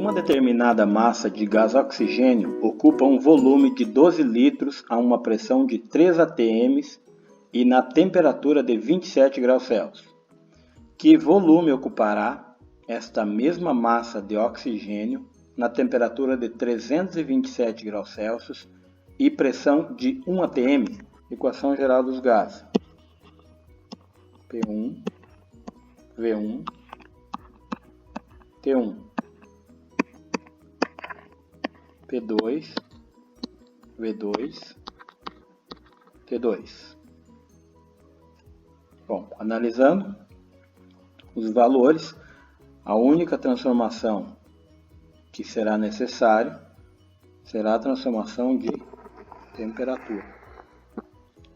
Uma determinada massa de gás oxigênio ocupa um volume de 12 litros a uma pressão de 3 atm e na temperatura de 27 graus Celsius. Que volume ocupará esta mesma massa de oxigênio na temperatura de 327 graus Celsius e pressão de 1 atm? Equação geral dos gases. P1, V1, T1, P2, V2, T2. Bom, analisando os valores, a única transformação que será necessária será a transformação de temperatura.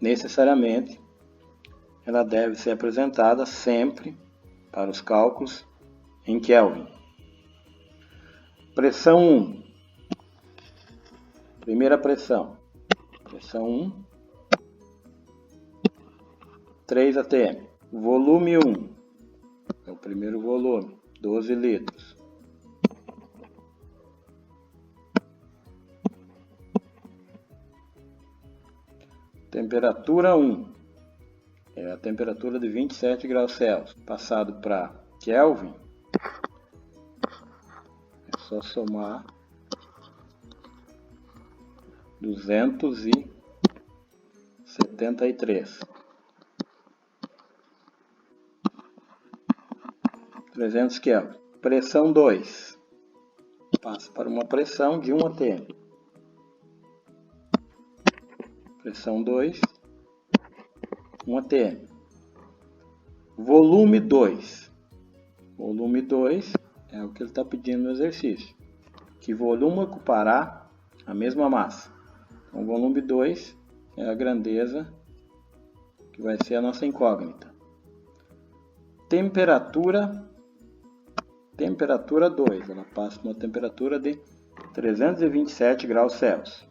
Necessariamente, ela deve ser apresentada sempre para os cálculos em Kelvin. Pressão 1. Primeira pressão. Pressão 1. 3 atm. Volume 1. É o primeiro volume. 12 litros. Temperatura 1. É a temperatura de 27 graus Celsius. Passado para Kelvin, é só somar 273. 300 Kelvin. Pressão 2. Passa para uma pressão de 1 atm. Pressão 2. 1 atm. Volume 2. Volume 2 é o que ele está pedindo no exercício. Que volume ocupará a mesma massa? Então, o volume 2 é a grandeza que vai ser a nossa incógnita. Temperatura 2. Ela passa uma temperatura de 327 graus Celsius.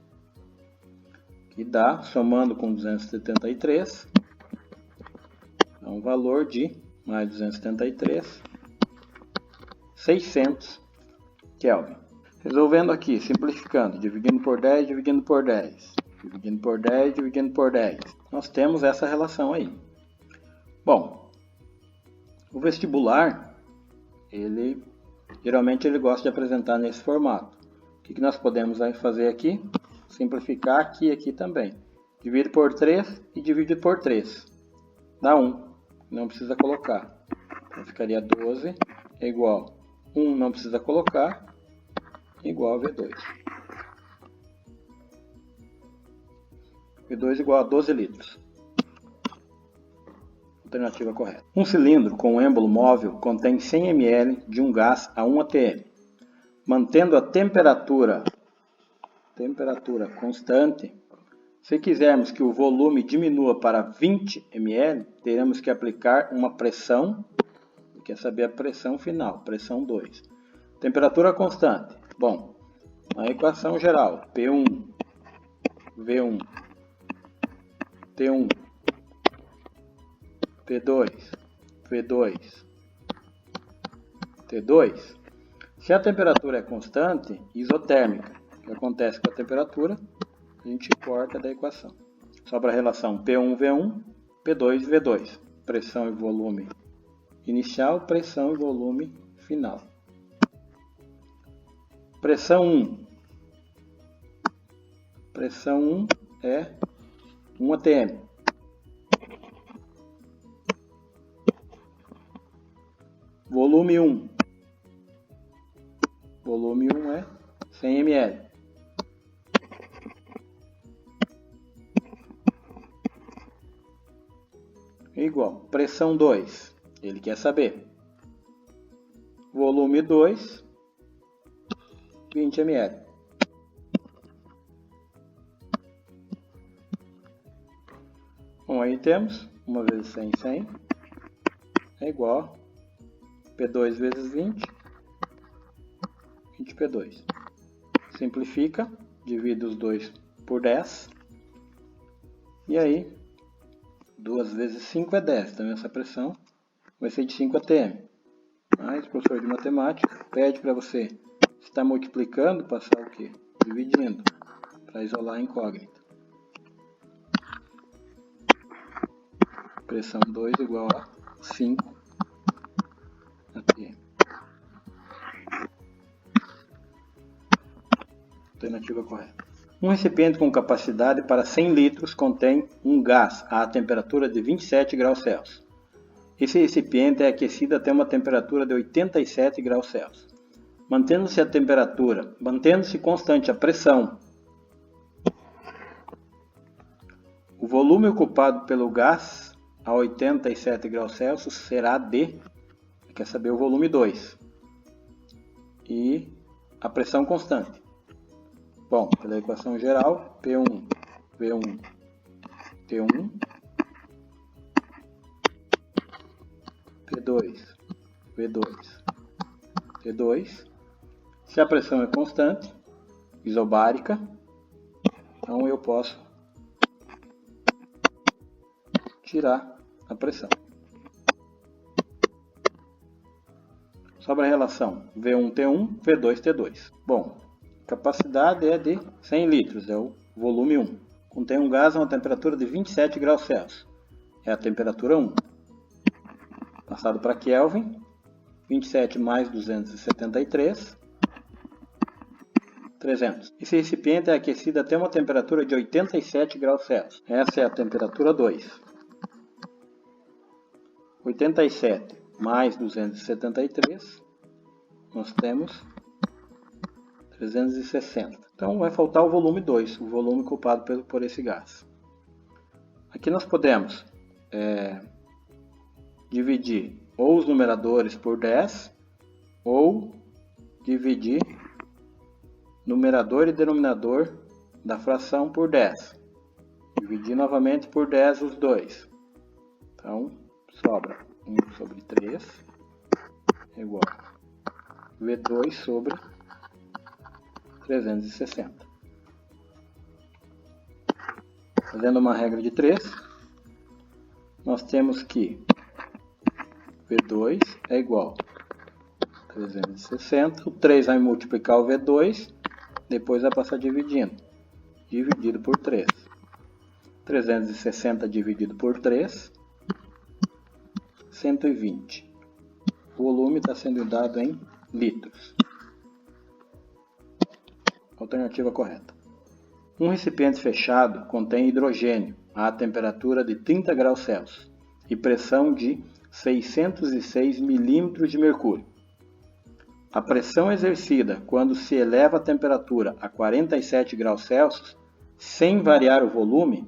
Que dá, somando com 273, dá um valor de mais 273, 600 Kelvin. Resolvendo aqui, simplificando, dividindo por 10, dividindo por 10, dividindo por 10, dividindo por 10. Nós temos essa relação aí. Bom, o vestibular, geralmente ele gosta de apresentar nesse formato. O que nós podemos fazer aqui? Simplificar aqui e aqui também. Divide por 3 e divide por 3. Dá 1. Não precisa colocar. Então ficaria 12 é igual 1, não precisa colocar, igual a V2. V2 igual a 12 litros. Alternativa correta. Um cilindro com êmbolo móvel contém 100 ml de um gás a 1 atm. Mantendo a temperatura constante, se quisermos que o volume diminua para 20 ml, teremos que aplicar uma pressão, quer saber a pressão final, pressão 2. Temperatura constante. Bom, a equação geral, P1, V1, T1, P2, V2, T2. Se a temperatura é constante, isotérmica, o que acontece com a temperatura, a gente corta da equação. Sobra a relação P1, V1, P2, V2. Pressão e volume inicial, pressão e volume final. Pressão 1. Pressão 1 é 1 atm. Volume 1. Volume 1 é 100 ml. Igual. Pressão 2. Ele quer saber. Volume 2, 20 ml. Bom, aí temos 1 vezes 100, 100 é igual a P2 vezes 20, 20 P2. Simplifica, divide os dois por 10. E aí, 2 vezes 5 é 10. Então essa pressão vai ser de 5 atm. Mas o professor de matemática pede para você Se está multiplicando, passar o quê? Dividindo, para isolar a incógnita. Pressão 2 igual a 5 atm. Alternativa correta. Um recipiente com capacidade para 100 litros contém um gás a temperatura de 27 graus Celsius. Esse recipiente é aquecido até uma temperatura de 87 graus Celsius. Mantendo-se constante a pressão, o volume ocupado pelo gás a 87 graus Celsius será de, quer saber o volume 2, e a pressão constante. Bom, pela equação geral, P1, V1, T1, P2, V2, T2. Se a pressão é constante, isobárica, então eu posso tirar a pressão. Sobra a relação V1T1, V2T2. Bom, capacidade é de 100 litros, é o volume 1. Contém um gás a uma temperatura de 27 graus Celsius. É a temperatura 1. Passado para Kelvin, 27 mais 273, 300. Esse recipiente é aquecido até uma temperatura de 87 graus Celsius. Essa é a temperatura 2. 87 mais 273, nós temos 360. Então vai faltar o volume 2, o volume ocupado por esse gás. Aqui nós podemos dividir ou os numeradores por 10 ou dividir numerador e denominador da fração por 10. Dividir novamente por 10 os dois. Então sobra 1 sobre 3 igual a V2 sobre 360. Fazendo uma regra de 3, nós temos que V2 é igual a 360. O 3 vai multiplicar o V2, depois vai passar dividindo. Dividido por 3. 360 dividido por 3, 120. O volume está sendo dado em litros. Alternativa correta. Um recipiente fechado contém hidrogênio a temperatura de 30 graus Celsius e pressão de 606 milímetros de mercúrio. A pressão exercida quando se eleva a temperatura a 47 graus Celsius, sem variar o volume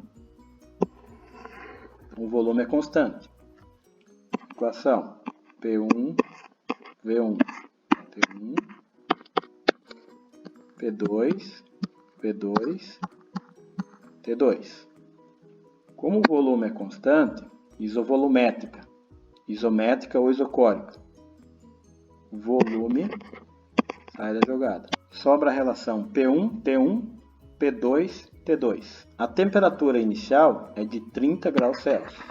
é constante. Equação P1, V1, T1, P2, V2, T2. Como o volume é constante, isovolumétrica, isométrica ou isocórica, o volume sai da jogada. Sobra a relação P1, T1, P2, T2. A temperatura inicial é de 30 graus Celsius.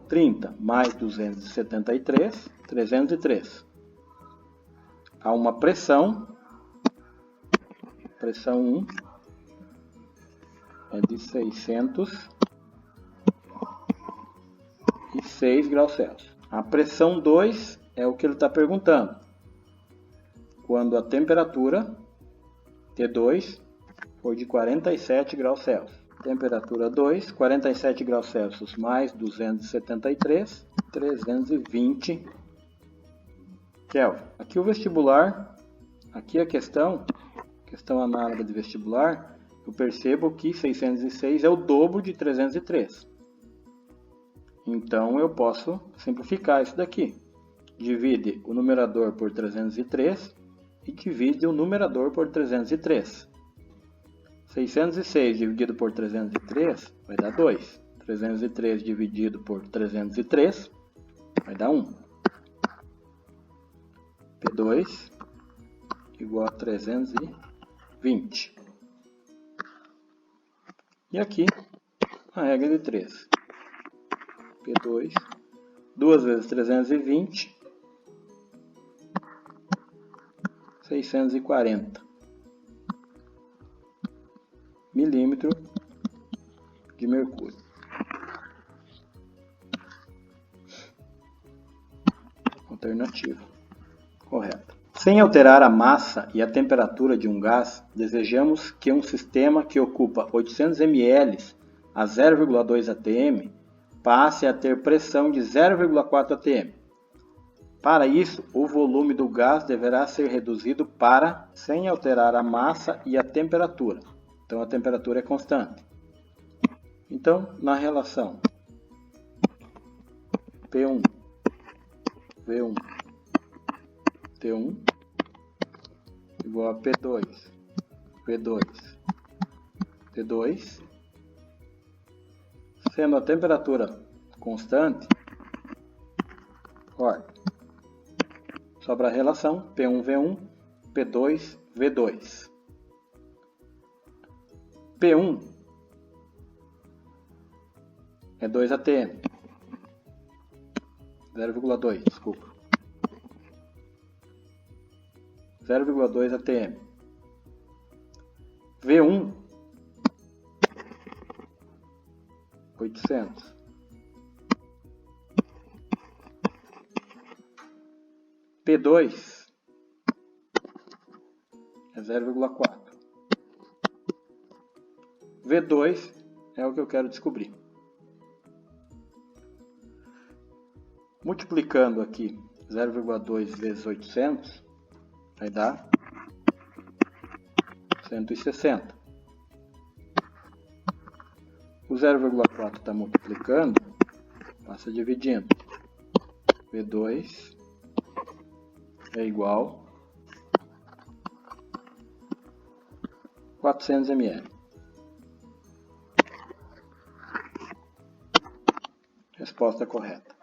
30 mais 273, 303. Há uma pressão 1 é de 606 graus Celsius. A pressão 2 é o que ele está perguntando. Quando a temperatura T2 for de 47 graus Celsius. Temperatura 2, 47 graus Celsius mais 273, 320 Kelvin. Aqui o vestibular, aqui a questão análoga de vestibular, eu percebo que 606 é o dobro de 303. Então eu posso simplificar isso daqui. Divide o numerador por 303 e divide o numerador por 303. 606 dividido por 303 vai dar 2. 303 dividido por 303 vai dar 1. P2 igual a 320. E aqui a regra de 3. P2, 2 vezes 320, 640 milímetros de mercúrio. Alternativa correta. Sem alterar a massa e a temperatura de um gás, desejamos que um sistema que ocupa 800 ml a 0,2 atm passe a ter pressão de 0,4 atm. Para isso, o volume do gás deverá ser reduzido para, sem alterar a massa e a temperatura. Então, a temperatura é constante. Então, na relação P1, V1, T1 igual a P2, V2, T2, sendo a temperatura constante, sobra a relação P1, V1, P2, V2. P1 é 2 atm, 0,2, desculpa. 0,2 atm. V1 800. P2 é 0,4. V2 é o que eu quero descobrir. Multiplicando aqui 0,2 vezes 800, vai dar 160. O 0,4 está multiplicando, passa dividindo. V2 é igual a 400 ml. Resposta correta.